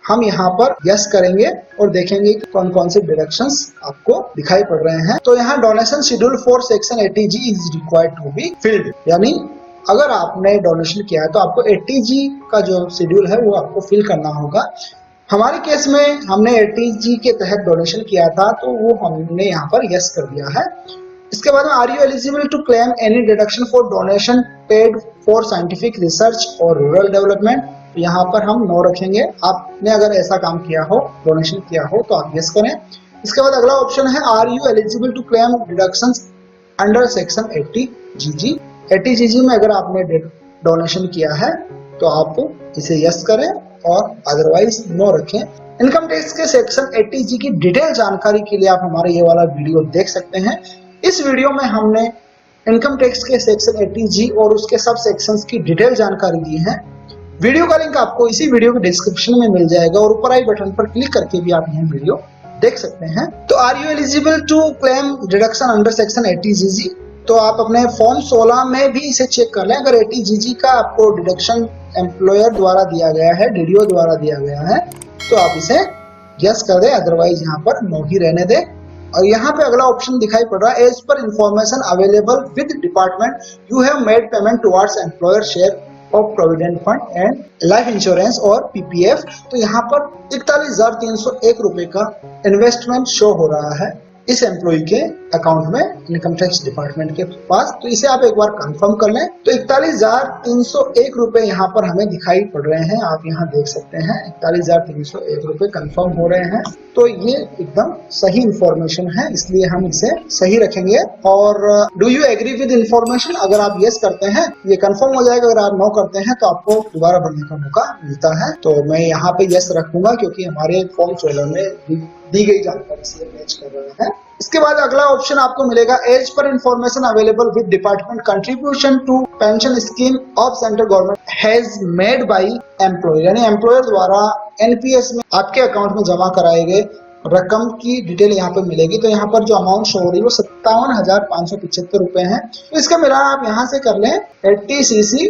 हम यहाँ पर यस करेंगे और देखेंगे कि कौन कौन से डिडक्शंस आपको दिखाई पड़ रहे हैं। तो यहाँ donation schedule for section 80G is required to be filled, यानी अगर आपने डोनेशन किया है तो आपको 80G का जो शेड्यूल है वो आपको फिल करना होगा। हमारे केस में हमने 80G के तहत डोनेशन किया था तो वो हमने यहाँ पर यस कर दिया है। इसके बाद में are you eligible to claim any deduction for donation paid for scientific research और रूरल डेवलपमेंट, यहाँ पर हम नो रखेंगे। आपने अगर ऐसा काम किया हो, डोनेशन किया हो, तो आप यस करें। इसके बाद अगला ऑप्शन है, are you eligible to claim deductions under section 80GG। 80GG में अगर आपने डोनेशन किया है तो आप इसे यस करें और अदरवाइज नो रखें। इनकम टैक्स के सेक्शन 80G की डिटेल जानकारी के लिए आप हमारा ये वाला वीडियो देख सकते हैं। इस वीडियो में हमने इनकम टैक्स के सेक्शन 80G और उसके सब सेक्शंस की डिटेल जानकारी दी है। वीडियो का लिंक आपको इसी वीडियो के डिस्क्रिप्शन में मिल जाएगा और ऊपर आई बटन पर क्लिक करके भी आप यह वीडियो देख सकते हैं। तो are you eligible to claim deduction under section 80GG, तो आप अपने फॉर्म 16 में भी इसे चेक कर लें। अगर 80GG का आपको डिडक्शन एम्प्लॉयर द्वारा दिया गया है, डीडीओ द्वारा दिया गया है, तो आप इसे यस कर दें, अदरवाइज यहाँ पर नो ही रहने दें। और यहाँ पे अगला ऑप्शन दिखाई पड़ रहा है, as per information available with department you have made payment towards employer share of provident fund and life insurance और पीपीएफ। तो यहाँ पर 41,301 रुपए का इन्वेस्टमेंट शो हो रहा है इस एम्प्लॉय के अकाउंट में इनकम टैक्स डिपार्टमेंट के पास। तो इसे आप एक बार कंफर्म कर लें। तो 41,301 रुपए यहाँ पर हमें दिखाई पड़ रहे हैं, आप यहाँ देख सकते हैं 41,301 रुपए कंफर्म हो रहे हैं। तो ये एकदम सही इंफॉर्मेशन है, इसलिए हम इसे सही रखेंगे। और do you agree with information, अगर आप यस करते हैं ये कंफर्म हो जाएगा, अगर आप नो करते हैं तो आपको दोबारा भरने का मौका मिलता है। तो मैं यहाँ पे यस रखूंगा क्योंकि हमारे फॉर्म 16 में दी गई जानकारी से मैच कर रहे हैं। इसके बाद अगला ऑप्शन आपको मिलेगा, as per information available with department contribution to pension scheme of central government has made by employer, यानी एम्प्लॉयर द्वारा एनपीएस में आपके अकाउंट में जमा कराए गए रकम की डिटेल यहाँ पे मिलेगी। तो यहाँ पर जो अमाउंट शो हो रही है वो 57,575 रुपए है। तो इसका मिलान आप यहाँ से कर लें 80cc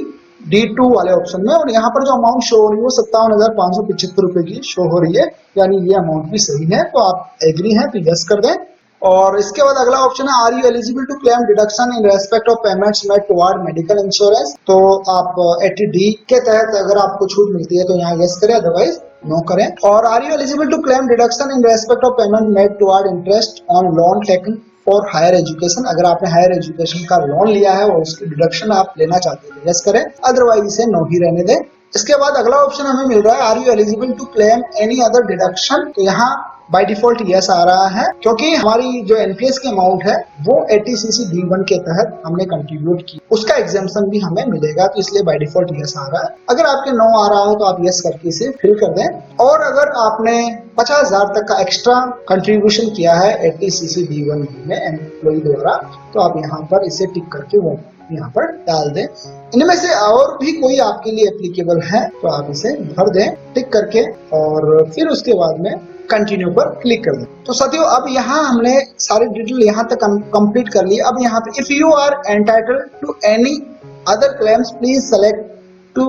D2 वाले ऑप्शन में, और यहाँ पर जो अमाउंट शो हो रही है वो 57,575 रुपए की शो हो रही है, यानी ये अमाउंट भी सही है। तो आप एग्री हैं तो यस कर दें। और इसके बाद अगला ऑप्शन है, are you eligible to claim deduction in respect of payments made toward medical insurance. तो आप 80D के तहत अगर आपको छूट मिलती है तो यहाँ यस करें, अदरवाइज नो करें। और are you eligible to claim deduction in respect of payment made toward interest on loan taken for higher education, अगर आपने हायर एजुकेशन का लोन लिया है और उसकी डिडक्शन आप लेना चाहते हैं यस करें, अदरवाइज इसे नो ही रहने दें। इसके बाद अगला ऑप्शन हमें मिल रहा है, are you eligible to claim any other deduction. तो यहाँ बाय डिफॉल्ट यस आ रहा है क्योंकि हमारी जो एनपीएस की अमाउंट है वो 80cc D1 के तहत हमने कंट्रीब्यूट की, उसका एग्जाम्पशन भी हमें मिलेगा, तो इसलिए बाय डिफॉल्ट यस आ रहा है। अगर आपके नो आ रहा हो तो आप यस करके इसे फिल कर दें। और अगर आपने 50,000 तक का एक्स्ट्रा कंट्रीब्यूशन किया है 80cc D1 में एम्प्लॉय द्वारा, तो आप यहाँ पर इसे टिक करके वो यहाँ पर डाल दें। इनमें से और भी कोई आपके लिए एप्लीकेबल है तो आप इसे भर दें टिक करके, और फिर उसके बाद में कंटिन्यू पर क्लिक कर दें। तो साथियों अब यहाँ हमने सारी डिटेल यहाँ तक कंप्लीट कर ली। अब यहाँ पे if you are entitled to any other claims please select to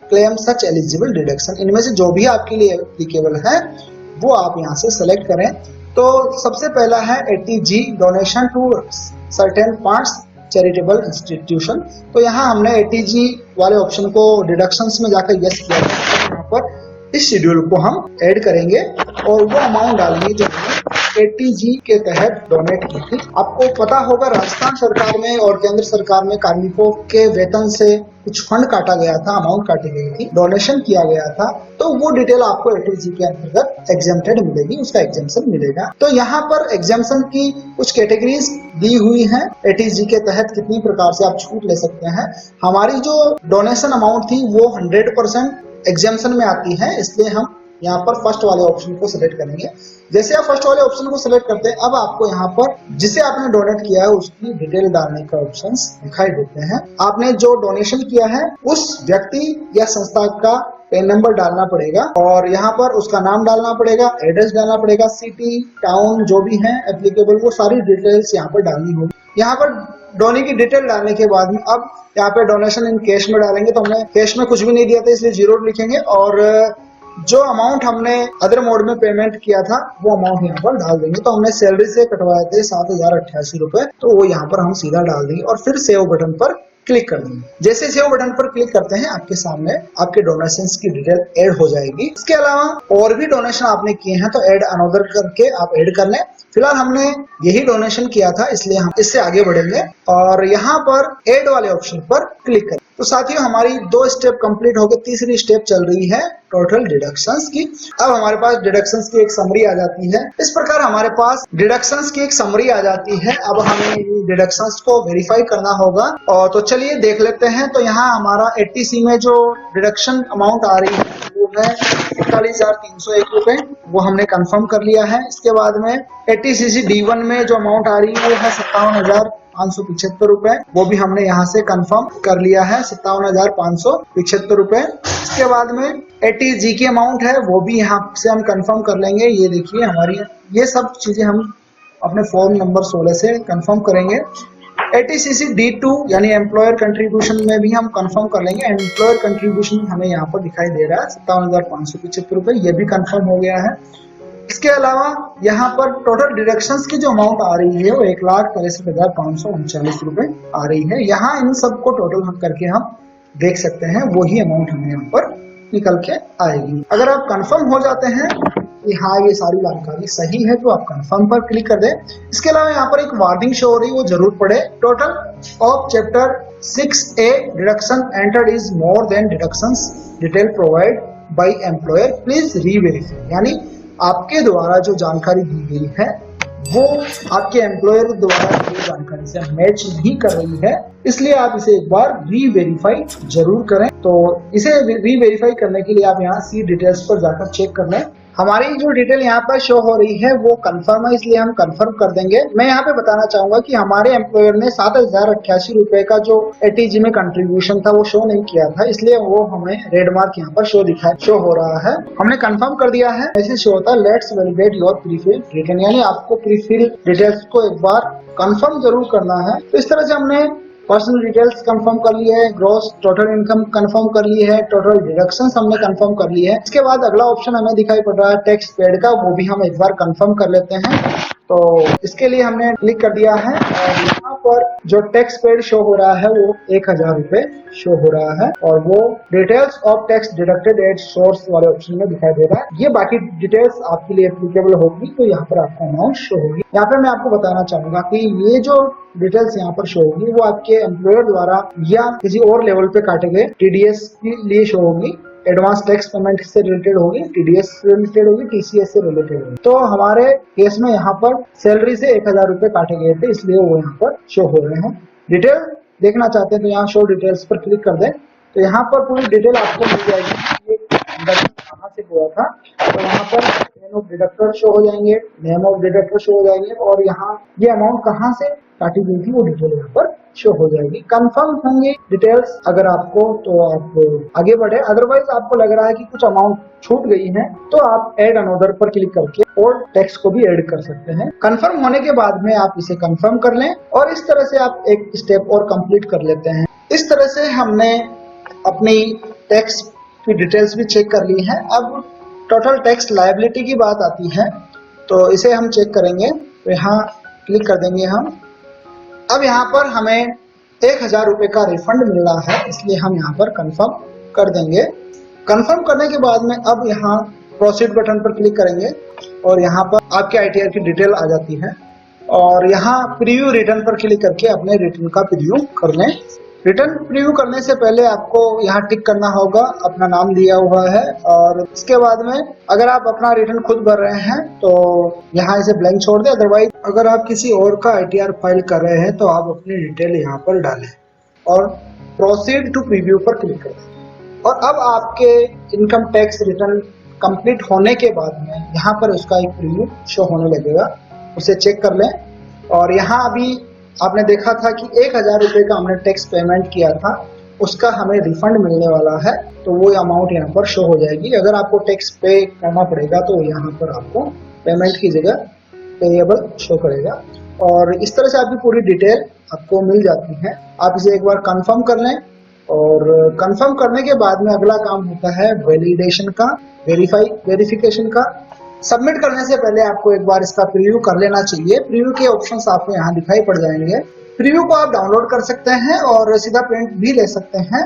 claim such eligible deduction. इनमें से जो भी आपके लिए एप्लीकेबल है वो आप यहाँ से सेलेक्ट करें। तो सबसे पहला है 80G donation to certain funds charitable institution. तो यहाँ हमने 80G वाले ऑप्शन को डिडक्शंस में जाकर यस किया। यहाँ पर इस शेड्यूल को हम ऐड करेंगे और वो अमाउंट डालेंगे जो हमने 80G के तहत डोनेट की थी। आपको पता होगा राजस्थान सरकार में और केंद्र सरकार में कार्मिकों के वेतन से कुछ फंड काटा गया था, अमाउंट काटी गई थी, डोनेशन किया गया था, तो वो डिटेल आपको 80G के अंतर्गत एग्जेम्प्टेड मिलेगी, उसका एग्जेम्पशन मिलेगा। तो यहाँ पर एग्जेम्पशन की कुछ कैटेगरीज दी हुई है, 80G के तहत कितनी प्रकार से आप छूट ले सकते हैं। हमारी जो डोनेशन अमाउंट थी वो 100% एग्जेम्पशन में आती है, इसलिए हम यहाँ पर फर्स्ट वाले ऑप्शन को सिलेक्ट करेंगे। जैसे आप फर्स्ट वाले ऑप्शन को सिलेक्ट करते हैं, अब आपको यहाँ पर जिसे आपने डोनेट किया है उसकी डिटेल डालने का ऑप्शंस दिखाई देते हैं। आपने जो डोनेशन किया है उस व्यक्ति या संस्था का पेन नंबर डालना पड़ेगा और यहाँ पर उसका नाम डालना पड़ेगा, एड्रेस डालना पड़ेगा, सिटी, टाउन जो भी है एप्लीकेबल वो सारी डिटेल्स यहाँ पर डालनी होगी। यहाँ पर डोने की डिटेल डालने के बाद में अब यहाँ पे डोनेशन इन कैश में डालेंगे, तो हमने कैश में कुछ भी नहीं दिया था इसलिए 0 लिखेंगे और जो अमाउंट हमने अदर मोड में पेमेंट किया था वो अमाउंट यहाँ पर डाल देंगे। तो हमने सैलरी से कटवाए थे 7,088 रुपए, तो वो यहाँ पर हम सीधा डाल देंगे और फिर सेव बटन पर क्लिक कर देंगे। जैसे सेव बटन पर क्लिक करते हैं आपके सामने आपके डोनेशंस की डिटेल ऐड हो जाएगी। इसके अलावा और भी डोनेशन आपने किए हैं तो ऐड अनदर करके आप ऐड कर लें। फिलहाल हमने यही डोनेशन किया था इसलिए हम इससे आगे बढ़ेंगे और यहाँ पर ऐड वाले ऑप्शन पर क्लिक करें। तो साथियों हमारी 2 स्टेप कंप्लीट हो गए, तीसरी स्टेप चल रही है टोटल डिडक्शंस की। अब हमारे पास डिडक्शंस की एक समरी आ जाती है। इस प्रकार हमारे पास डिडक्शंस की एक समरी आ जाती है। अब हमें डिडक्शंस को वेरीफाई करना होगा और तो चलिए देख लेते हैं। तो यहाँ हमारा 80C में जो डिडक्शन अमाउंट आ रही है वो है 41,301 रुपए, वो हमने कंफर्म कर लिया है। इसके बाद में 80cc D1 में जो अमाउंट आ रही है वो है 57,575 रुपए, वो भी हमने यहाँ से कंफर्म कर लिया है, 57,575 रुपए। इसके बाद में 80G की अमाउंट है वो भी यहाँ से हम कंफर्म कर लेंगे। ये देखिए हमारी ये सब चीजें हम अपने फॉर्म नंबर 16 से कंफर्म करेंगे। 80cc D2 यानी एम्प्लॉयर कंट्रीब्यूशन में भी हम कंफर्म कर लेंगे। एम्प्लॉयर कंट्रीब्यूशन हमें यहाँ पर दिखाई दे रहा है 57,575 रुपए, ये भी कंफर्म हो गया है। इसके अलावा यहाँ पर टोटल डिडक्शंस की जो अमाउंट आ रही है वो 1,63,539 रुपए आ रही है। यहाँ इन सबको टोटल हम करके हम देख सकते हैं, वही अमाउंट हमें यहाँ पर निकल के आएगी। अगर आप कंफर्म हो जाते हैं कि हाँ ये सारी जानकारी सही है तो आप कंफर्म पर क्लिक कर दें। इसके अलावा यहाँ पर एक वार्निंग शो हो रही है, वो जरूर पढ़े। Total of chapter 6A deduction entered is more than deductions detail provide by employer, please reverify. यानी आपके द्वारा जो जानकारी दी गई है वो आपके एम्प्लॉयर द्वारा दी जानकारी से मैच नहीं कर रही है, इसलिए आप इसे एक बार रीवेरीफाई जरूर करें। तो इसे रीवेरीफाई करने के लिए आप यहाँ सी डिटेल्स पर जाकर चेक कर लें। हमारी जो डिटेल यहाँ पर शो हो रही है वो कंफर्म है, इसलिए हम कंफर्म कर देंगे। मैं यहाँ पे बताना चाहूंगा कि हमारे एम्प्लॉयर ने 7,088 रुपए का जो 80G में कंट्रीब्यूशन था वो शो नहीं किया था, इसलिए वो हमें रेड मार्क यहाँ पर शो हो रहा है। हमने कंफर्म कर दिया है। ऐसे शो होता है let's validate your prefill return, यानी आपको प्रीफिल डिटेल्स को एक बार कंफर्म जरूर करना है। तो इस तरह से हमने पर्सनल डिटेल्स कंफर्म कर ली है, ग्रॉस टोटल इनकम कंफर्म कर ली है, टोटल डिडक्शंस हमने कंफर्म कर ली है। इसके बाद अगला ऑप्शन हमें दिखाई पड़ रहा है टैक्स पेड का, वो भी हम एक बार कंफर्म कर लेते हैं। तो इसके लिए हमने क्लिक कर दिया है और यहाँ पर जो टैक्स पेड शो हो रहा है वो 1,000 रुपए शो हो रहा है और वो details of tax deducted at source वाले ऑप्शन में दिखाई दे रहा है। ये बाकी डिटेल्स आपके लिए एप्लीकेबल होगी तो यहाँ पर आपका अमाउंट शो होगी। यहाँ पे मैं आपको बताना चाहूंगा कि ये जो डिटेल्स यहाँ पर शो होगी वो आपके एम्प्लॉयर द्वारा या किसी और लेवल पे काटे गए TDS के लिए शो होगी, एडवांस टैक्स पेमेंट से रिलेटेड होगी, TDS से रिलेटेड होगी, TCS से रिलेटेड होगी। तो हमारे केस में यहाँ पर सैलरी से 1,000 रुपए काटे गए थे, इसलिए वो यहाँ पर शो हो रहे हैं। डिटेल देखना चाहते हैं तो यहाँ शो डिटेल्स पर क्लिक कर दें, तो यहाँ पर पूरी डिटेल आपको मिल जाएगी। ये कहाँ से हुआ था, तो यहाँ पर नेम ऑफ डिडक्टर शो हो जाएंगे, नेम ऑफ डिडक्टर शो हो जाएंगे और यहाँ ये अमाउंट कहाँ से काटी गई थी वो डिटेल यहाँ पर शो हो जाएगी। कंफर्म होंगे डिटेल्स अगर आपको, तो आप आगे बढ़े। अदरवाइज आपको लग रहा है कि कुछ अमाउंट छूट गई है तो आप ऐड अनदर पर क्लिक करके और टेक्स्ट को भी ऐड कर सकते हैं। कंफर्म होने के बाद में आप इसे कंफर्म कर लें और इस तरह से आप एक स्टेप और कंप्लीट कर लेते हैं। इस तरह से हमने अपनी टैक्स की डिटेल्स भी चेक कर ली है। अब टोटल टैक्स लायबिलिटी की बात आती है तो इसे हम चेक करेंगे, तो यहाँ क्लिक कर देंगे हम। अब यहाँ पर हमें 1,000 रुपए का रिफंड मिल रहा है, इसलिए हम यहाँ पर कंफर्म कर देंगे। कंफर्म करने के बाद में अब यहाँ प्रोसीड बटन पर क्लिक करेंगे और यहाँ पर आपके ITR की डिटेल आ जाती है और यहाँ प्रीव्यू रिटर्न पर क्लिक करके अपने रिटर्न का प्रीव्यू कर लें। रिटर्न प्रीव्यू करने से पहले आपको यहाँ टिक करना होगा, अपना नाम दिया हुआ है और इसके बाद में अगर आप अपना रिटर्न खुद भर रहे हैं तो यहाँ इसे ब्लैंक छोड़ दें। अदरवाइज अगर आप किसी और का ITR फाइल कर रहे हैं तो आप अपनी डिटेल यहाँ पर डालें और प्रोसीड टू प्रीव्यू पर क्लिक करें। और अब आपके इनकम टैक्स रिटर्न कंप्लीट होने के बाद में यहाँ पर उसका एक प्रीव्यू शो होने लगेगा, उसे चेक कर लें। और यहाँ अभी आपने देखा था कि 1000 रुपये का हमने टैक्स पेमेंट किया था, उसका हमें रिफंड मिलने वाला है, तो वो अमाउंट यहाँ पर शो हो जाएगी। अगर आपको टैक्स पे करना पड़ेगा तो यहाँ पर आपको पेमेंट की जगह पेएबल शो करेगा और इस तरह से आपकी पूरी डिटेल आपको मिल जाती है। आप इसे एक बार कंफर्म कर लें और कंफर्म करने के बाद में अगला काम होता है वैलिडेशन का, वेरिफिकेशन का। सबमिट करने से पहले आपको एक बार इसका प्रीव्यू कर लेना चाहिए। प्रीव्यू के ऑप्शंस आपको यहाँ दिखाई पड़ जाएंगे। प्रीव्यू को आप डाउनलोड कर सकते हैं और सीधा प्रिंट भी ले सकते हैं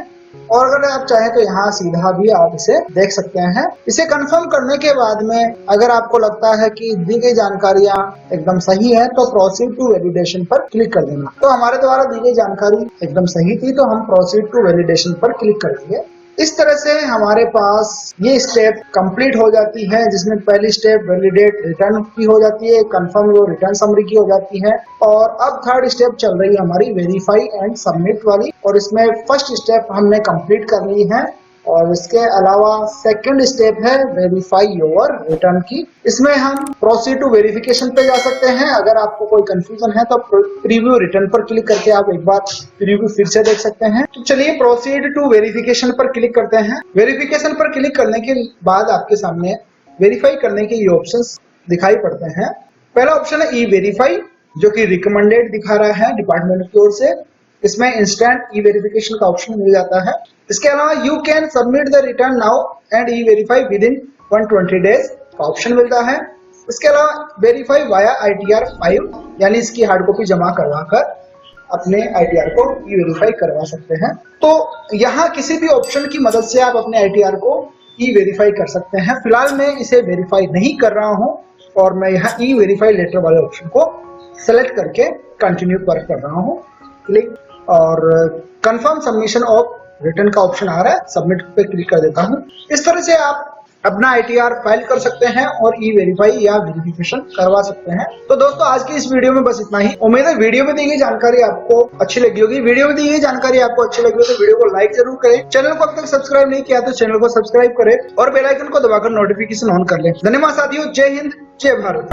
और अगर आप चाहें तो यहाँ सीधा भी आप इसे देख सकते हैं। इसे कंफर्म करने के बाद में अगर आपको लगता है कि दी गई जानकारियां एकदम सही है तो प्रोसीड टू वैलिडेशन पर क्लिक कर देना। तो हमारे द्वारा दी गई जानकारी एकदम सही थी तो हम प्रोसीड टू वैलिडेशन पर क्लिक करेंगे। इस तरह से हमारे पास ये स्टेप कंप्लीट हो जाती है, जिसमें पहली स्टेप वैलिडेट रिटर्न की हो जाती है, कंफर्म योर रिटर्न समरी की हो जाती है और अब थर्ड स्टेप चल रही है हमारी वेरीफाई एंड सबमिट वाली और इसमें फर्स्ट स्टेप हमने कंप्लीट कर ली है और इसके अलावा सेकंड स्टेप है वेरीफाई योर रिटर्न की। इसमें हम प्रोसीड टू वेरिफिकेशन पे जा सकते हैं। अगर आपको कोई कंफ्यूजन है तो प्रीव्यू रिटर्न पर क्लिक करके आप एक बार प्रीव्यू फिर से देख सकते हैं। तो चलिए प्रोसीड टू वेरिफिकेशन पर क्लिक करते हैं। वेरिफिकेशन पर क्लिक करने के बाद आपके सामने वेरीफाई करने के ये ऑप्शंस दिखाई पड़ते हैं। पहला ऑप्शन है ई वेरीफाई जो कि रिकमेंडेड दिखा रहा है डिपार्टमेंट की ओर से। इसमें इंस्टेंट ई वेरिफिकेशन का ऑप्शन मिल जाता है। इसके अलावा you can submit the return now and E verify with in 120 days का ऑप्शन मिलता है। इसके अलावा वेरीफाई वाया ITR 5 यानी इसकी हार्ड कॉपी जमा करवा कर अपने ITR को ई वेरीफाई करवा सकते हैं। तो यहाँ किसी भी ऑप्शन की मदद से आप अपने ITR को ई वेरीफाई कर सकते हैं। फिलहाल मैं इसे वेरीफाई नहीं कर रहा हूँ और मैं यहाँ ई वेरीफाई लेटर वाले ऑप्शन को सेलेक्ट करके कंटिन्यू पर कर रहा हूँ क्लिक और कंफर्म सबमिशन ऑफ रिटर्न का ऑप्शन आ रहा है, सबमिट पे क्लिक कर देता हूँ। इस तरह से आप अपना ITR फाइल कर सकते हैं और ई वेरीफाई या वेरिफिकेशन करवा सकते हैं। तो दोस्तों आज की इस वीडियो में बस इतना ही। उम्मीद है वीडियो में दी गई जानकारी आपको अच्छी लगी होगी। वीडियो में दी गई जानकारी आपको अच्छी लगी हो तो वीडियो को लाइक जरूर करें। चैनल को अब तक सब्सक्राइब नहीं किया तो चैनल को सब्सक्राइब करें और बेल आइकन को दबाकर नोटिफिकेशन ऑन कर लें। धन्यवाद साथियों, जय हिंद, जय भारत।